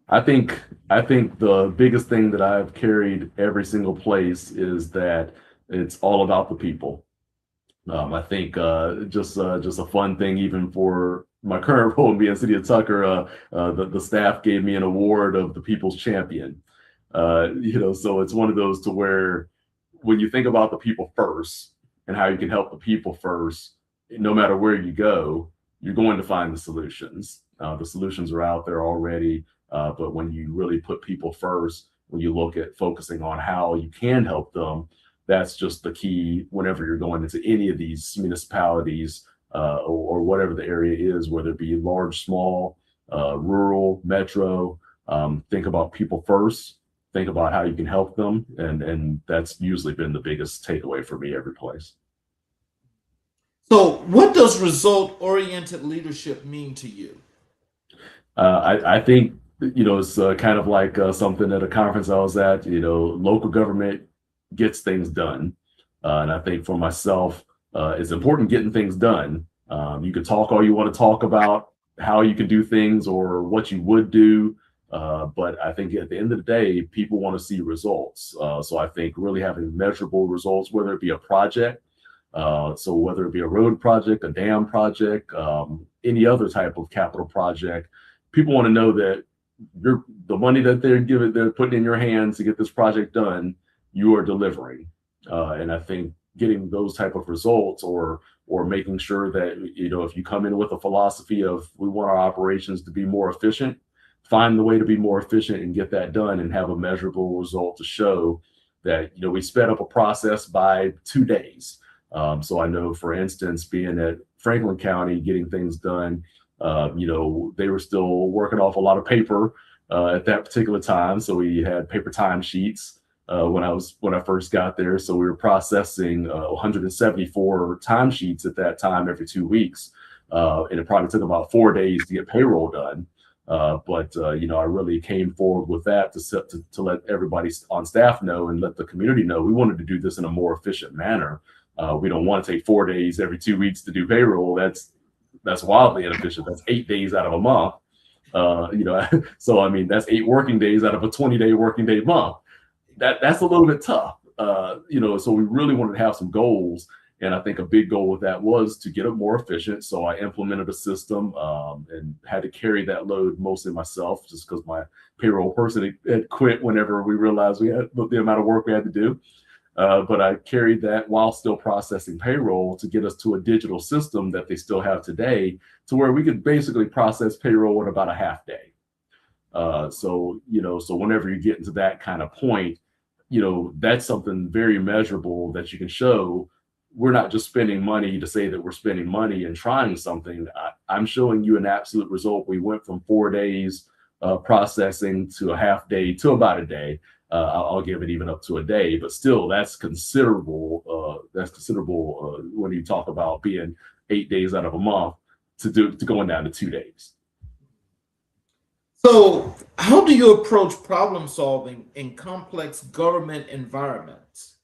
I think the biggest thing that I've carried every single place is that it's all about the people. I think just a fun thing, even for my current role in being City of Tucker, the staff gave me an award of the People's Champion. So it's one of those to where when you think about the people first and how you can help the people first, no matter where you go, you're going to find the solutions. The solutions are out there already, but when you really put people first, when you look at focusing on how you can help them, that's just the key whenever you're going into any of these municipalities or whatever the area is, whether it be large, small, rural, metro. Think about people first. Think about how you can help them, and that's usually been the biggest takeaway for me every place. So, what does result-oriented leadership mean to you? I think it's kind of like something at a conference I was at. Local government gets things done, and I think for myself, it's important getting things done. You can talk all you want to talk about how you can do things or what you would do, but I think at the end of the day, people want to see results. So I think really having measurable results, whether it be a project, so whether it be a road project, a dam project, any other type of capital project, people want to know that the money that they're putting in your hands to get this project done, you are delivering. And I think getting those type of results or making sure that, if you come in with a philosophy of we want our operations to be more efficient, find the way to be more efficient and get that done and have a measurable result to show that, we sped up a process by 2 days. So I know, for instance, being at Franklin County, getting things done, they were still working off a lot of paper at that particular time. So we had paper time sheets when I first got there. So we were processing 174 time sheets at that time every 2 weeks. And it probably took about 4 days to get payroll done. But I really came forward with that to let everybody on staff know and let the community know we wanted to do this in a more efficient manner. We don't want to take 4 days every 2 weeks to do payroll. That's wildly inefficient. That's 8 days out of a month. So I mean, that's 8 working days out of a 20-day working day month. That's a little bit tough. So we really wanted to have some goals. And I think a big goal with that was to get it more efficient. So I implemented a system and had to carry that load mostly myself, just because my payroll person had quit whenever we realized we had the amount of work we had to do. But I carried that while still processing payroll to get us to a digital system that they still have today, to where we could basically process payroll in about a half day. So whenever you get into that kind of point, that's something very measurable that you can show. We're not just spending money to say that we're spending money and trying something. I'm showing you an absolute result. We went from 4 days processing to a half day to about a day. I'll give it even up to a day, but still, that's considerable. When you talk about being 8 days out of a month to going down to 2 days. So, how do you approach problem solving in complex government environments?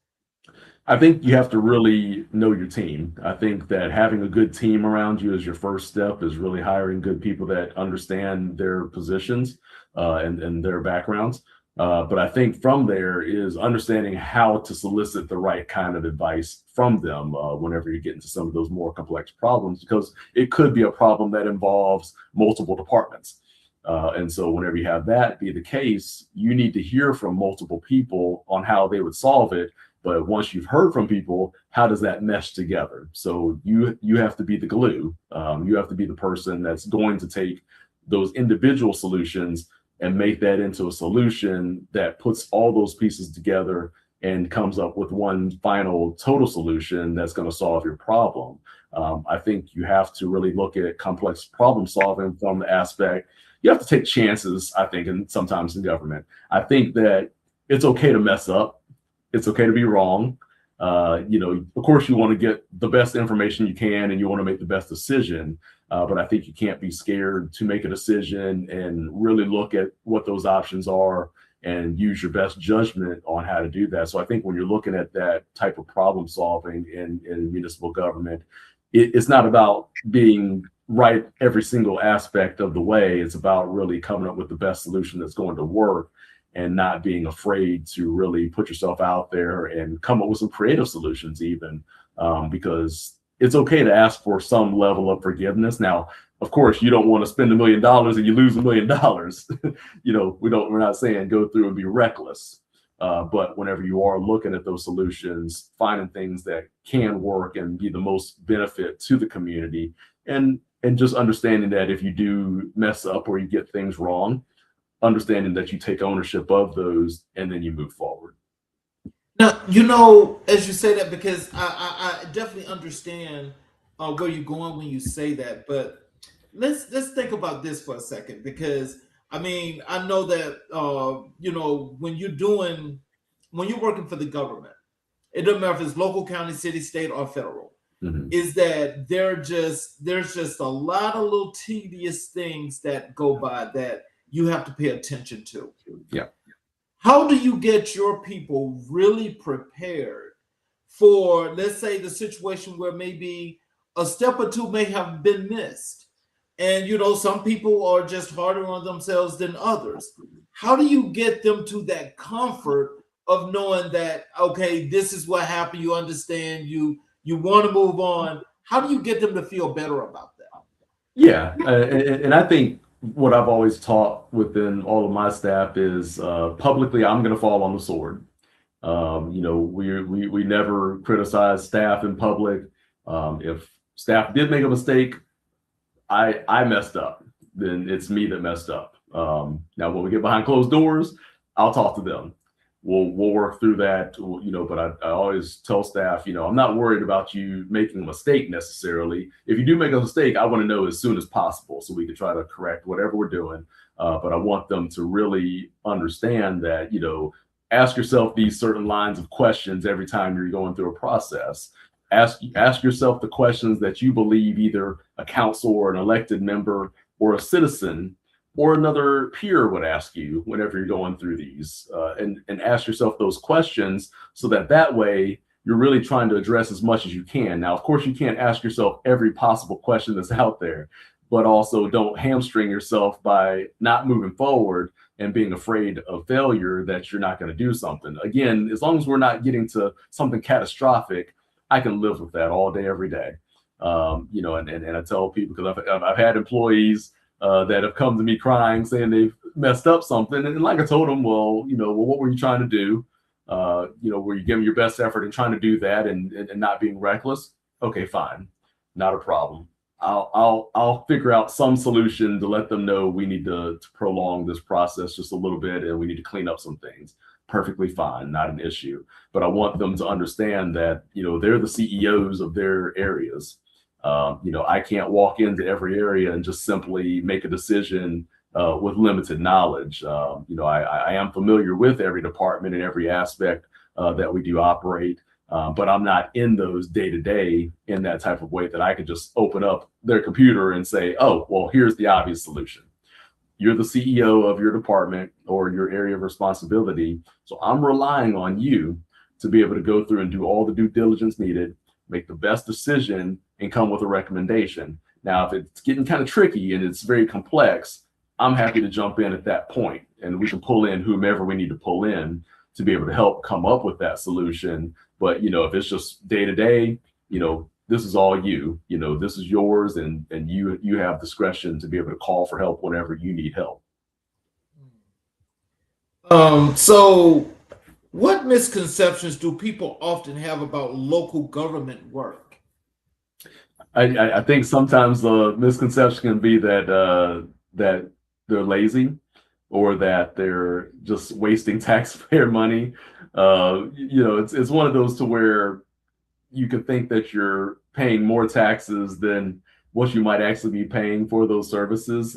I think you have to really know your team. I think that having a good team around you as your first step is really hiring good people that understand their positions and their backgrounds. But I think from there is understanding how to solicit the right kind of advice from them whenever you get into some of those more complex problems, because it could be a problem that involves multiple departments. And so whenever you have that be the case, you need to hear from multiple people on how they would solve it. But once you've heard from people, how does that mesh together? So you have to be the glue. You have to be the person that's going to take those individual solutions and make that into a solution that puts all those pieces together and comes up with one final total solution that's going to solve your problem. I think you have to really look at complex problem solving from the aspect. You have to take chances, I think, and sometimes in government. I think that it's okay to mess up. It's okay to be wrong. Of course, you want to get the best information you can and you want to make the best decision. But I think you can't be scared to make a decision and really look at what those options are and use your best judgment on how to do that. So I think when you're looking at that type of problem solving in municipal government, it's not about being right every single aspect of the way. It's about really coming up with the best solution that's going to work and not being afraid to really put yourself out there and come up with some creative solutions even, because it's okay to ask for some level of forgiveness. Now, of course, you don't want to spend $1 million and you lose $1 million. We're not saying go through and be reckless. But whenever you are looking at those solutions, finding things that can work and be the most benefit to the community, and just understanding that if you do mess up or you get things wrong, understanding that you take ownership of those and then you move forward. Now, as you say that, because I definitely understand where you're going when you say that, but let's think about this for a second, because I mean, I know that when you're working for the government, it doesn't matter if it's local, county, city, state, or federal. Mm-hmm. Is that there's just a lot of little tedious things that go by that you have to pay attention to. Yeah. How do you get your people really prepared for, let's say, the situation where maybe a step or two may have been missed? And, some people are just harder on themselves than others. How do you get them to that comfort of knowing that, okay, this is what happened, you understand, you want to move on? How do you get them to feel better about that? Yeah, and I think what I've always taught within all of my staff is publicly, I'm going to fall on the sword. We never criticize staff in public. If staff did make a mistake, I messed up, then it's me that messed up. Now, when we get behind closed doors, I'll talk to them. We'll work through that, but I always tell staff, I'm not worried about you making a mistake necessarily. If you do make a mistake, I want to know as soon as possible so we can try to correct whatever we're doing. But I want them to really understand that, ask yourself these certain lines of questions every time you're going through a process. Ask yourself the questions that you believe either a council or an elected member or a citizen or another peer would ask you whenever you're going through these, and ask yourself those questions so that way you're really trying to address as much as you can. Now, of course, you can't ask yourself every possible question that's out there, but also don't hamstring yourself by not moving forward and being afraid of failure that you're not going to do something. Again, as long as we're not getting to something catastrophic, I can live with that all day, every day. And I tell people, because I've had employees that have come to me crying, saying they've messed up something. And like I told them, well, what were you trying to do? Were you giving your best effort in trying to do that and not being reckless? Okay, fine. Not a problem. I'll figure out some solution to let them know we need to prolong this process just a little bit and we need to clean up some things. Perfectly fine, not an issue. But I want them to understand that, they're the CEOs of their areas. I can't walk into every area and just simply make a decision with limited knowledge. I am familiar with every department and every aspect that we do operate, but I'm not in those day to day in that type of way that I could just open up their computer and say, oh, well, here's the obvious solution. You're the CEO of your department or your area of responsibility. So I'm relying on you to be able to go through and do all the due diligence needed, make the best decision, and come with a recommendation. Now, if it's getting kind of tricky and it's very complex, I'm happy to jump in at that point, and we can pull in whomever we need to pull in to be able to help come up with that solution. But if it's just day to day, this is all you. This is yours, and you have discretion to be able to call for help whenever you need help. So what misconceptions do people often have about local government work? I think sometimes the misconception can be that they're lazy or that they're just wasting taxpayer money. It's one of those to where you could think that you're paying more taxes than what you might actually be paying for those services.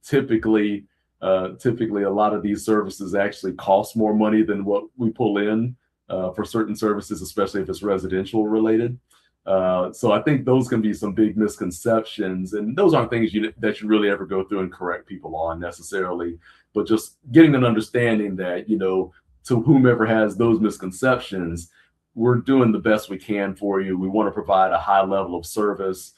Typically, a lot of these services actually cost more money than what we pull in for certain services, especially if it's residential related. So I think those can be some big misconceptions, and those aren't things that you really ever go through and correct people on necessarily, but just getting an understanding that, to whomever has those misconceptions, we're doing the best we can for you. We want to provide a high level of service.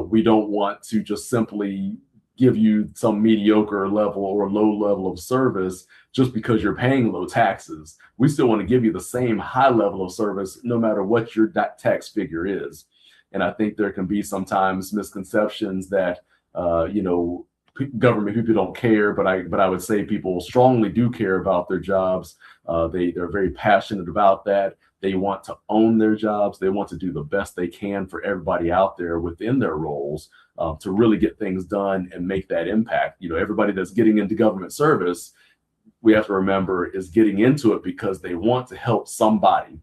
We don't want to just simply give you some mediocre level or low level of service just because you're paying low taxes. We still want to give you the same high level of service no matter what your tax figure is. And I think there can be sometimes misconceptions that government people don't care, but I would say people strongly do care about their jobs. They're very passionate about that. They want to own their jobs. They want to do the best they can for everybody out there within their roles to really get things done and make that impact. Everybody that's getting into government service, we have to remember, is getting into it because they want to help somebody.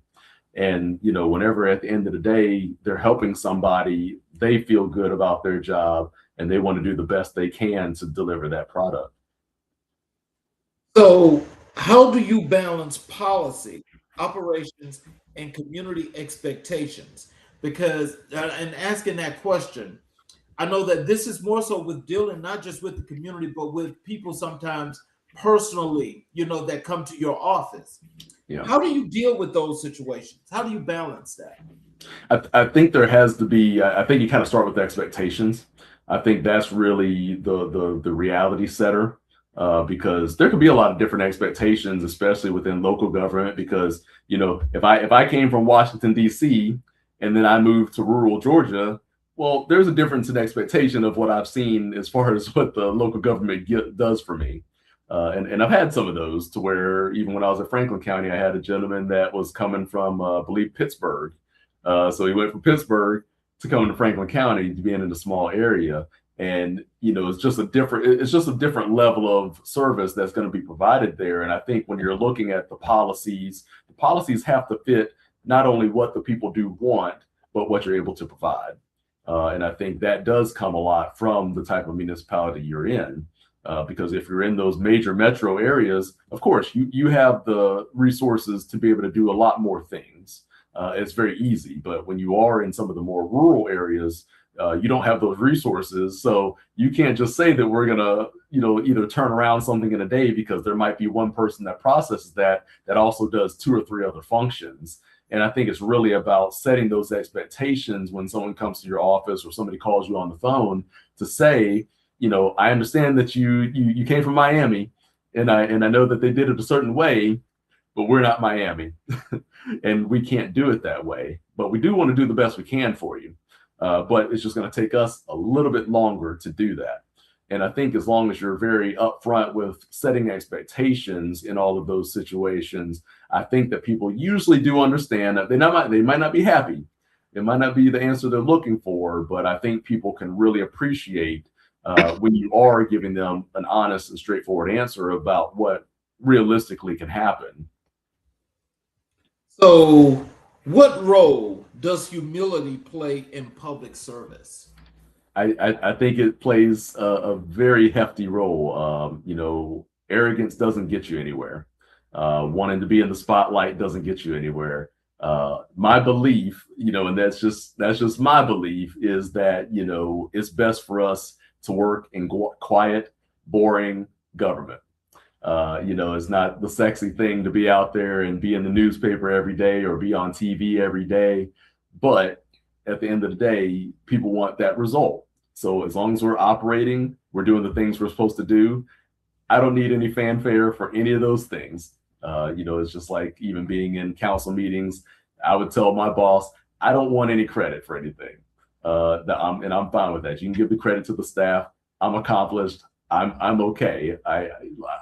And, whenever at the end of the day, they're helping somebody, they feel good about their job and they want to do the best they can to deliver that product. So how do you balance policy, operations, and community expectations? Because in asking that question, I know that this is more so with dealing not just with the community, but with people sometimes personally, that come to your office. Yeah. How do you deal with those situations? How do you balance that? I think there has to be, I think you kind of start with expectations. I think that's really the reality setter. Because there could be a lot of different expectations, especially within local government. Because if I came from Washington D.C. and then I moved to rural Georgia, well, there's a difference in expectation of what I've seen as far as what the local government does for me. And I've had some of those to where even when I was at Franklin County, I had a gentleman that was coming from, I believe, Pittsburgh. So he went from Pittsburgh to coming to Franklin County to being in a small area. And it's just a different level of service that's going to be provided there. And I think when you're looking at the policies have to fit not only what the people do want, but what you're able to provide. And I think that does come a lot from the type of municipality you're in. Because if you're in those major metro areas, of course, you have the resources to be able to do a lot more things. It's very easy. But when you are in some of the more rural areas, You don't have those resources, so you can't just say that we're gonna, either turn around something in a day, because there might be one person that processes that also does 2 or 3 other functions. And I think it's really about setting those expectations when someone comes to your office or somebody calls you on the phone to say, I understand that you came from Miami, and I know that they did it a certain way, but we're not Miami, and we can't do it that way. But we do want to do the best we can for you. But it's just going to take us a little bit longer to do that. And I think as long as you're very upfront with setting expectations in all of those situations, I think that people usually do understand that they might not be happy. It might not be the answer they're looking for, but I think people can really appreciate when you are giving them an honest and straightforward answer about what realistically can happen. So, what role does humility play in public service? I think it plays a very hefty role. Arrogance doesn't get you anywhere. Wanting to be in the spotlight doesn't get you anywhere. My belief, and that's just my belief, is that it's best for us to work in quiet, boring government. It's not the sexy thing to be out there and be in the newspaper every day or be on TV every day, but at the end of the day, people want that result. So as long as we're operating, we're doing the things we're supposed to do. I don't need any fanfare for any of those things. It's just like even being in council meetings, I would tell my boss, I don't want any credit for anything. And I'm fine with that. You can give the credit to the staff. I'm accomplished. I'm okay. I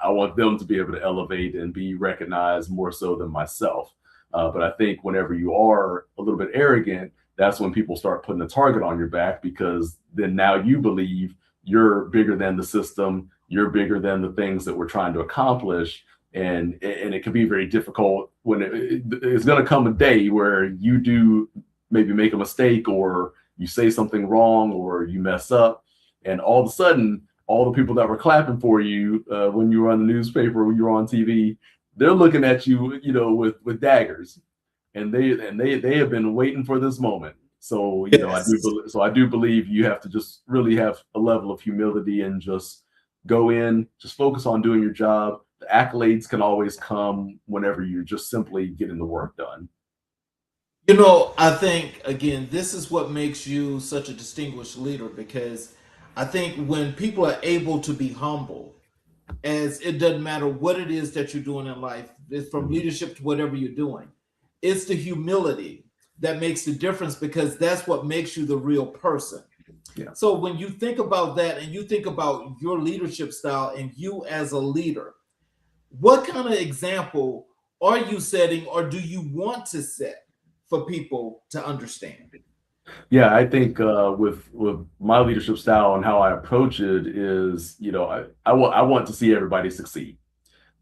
want them to be able to elevate and be recognized more so than myself. But I think whenever you are a little bit arrogant, that's when people start putting a target on your back, because then now you believe you're bigger than the system, you're bigger than the things that we're trying to accomplish. And it can be very difficult when it's going to come a day where you do maybe make a mistake, or you say something wrong, or you mess up, and all of a sudden, all the people that were clapping for you when you were on the newspaper, when you were on TV, they're looking at you, with daggers, and they have been waiting for this moment. So Yes. I do believe you have to just really have a level of humility and just go in, just focus on doing your job. The accolades can always come whenever you're just simply getting the work done. I think, again, this is what makes you such a distinguished leader, because I think when people are able to be humble, as it doesn't matter what it is that you're doing in life, it's from leadership to whatever you're doing, it's the humility that makes the difference, because that's what makes you the real person. Yeah. So when you think about that and you think about your leadership style and you as a leader, what kind of example are you setting, or do you want to set for people to understand? Yeah, I think with my leadership style and how I approach it is, I want to see everybody succeed.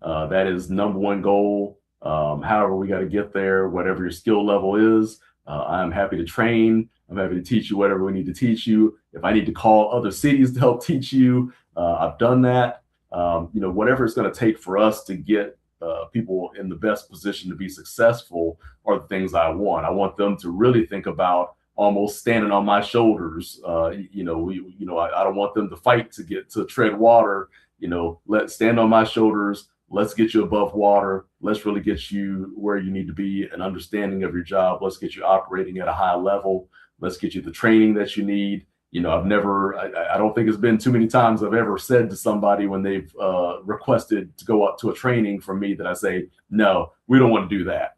That is number one goal. However, we got to get there, whatever your skill level is. I'm happy to train. I'm happy to teach you whatever we need to teach you. If I need to call other cities to help teach you, I've done that. Whatever it's going to take for us to get people in the best position to be successful are the things I want. I want them to really think about almost standing on my shoulders. I don't want them to fight to get to tread water. Let's stand on my shoulders. Let's get you above water. Let's really get you where you need to be, an understanding of your job. Let's get you operating at a high level. Let's get you the training that you need. I don't think it's been too many times I've ever said to somebody when they've requested to go up to a training from me that I say, no, we don't want to do that.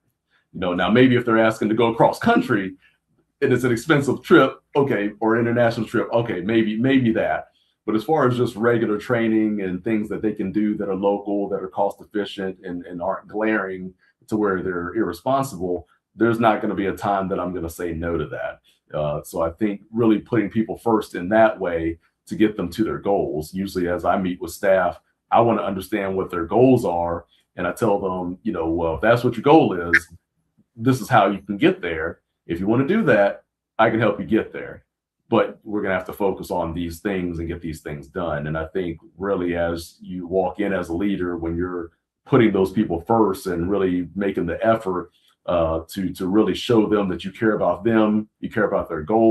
Now maybe if they're asking to go across country and it's an expensive trip, okay, or international trip, okay, maybe that. But as far as just regular training and things that they can do that are local, that are cost efficient and aren't glaring to where they're irresponsible, there's not going to be a time that I'm going to say no to that. So I think really putting people first in that way to get them to their goals. Usually as I meet with staff, I want to understand what their goals are. And I tell them, well, if that's what your goal is, this is how you can get there. If you want to do that, I can help you get there. But we're going to have to focus on these things and get these things done. And I think really as you walk in as a leader, when you're putting those people first and really making the effort to really show them that you care about them, you care about their goals,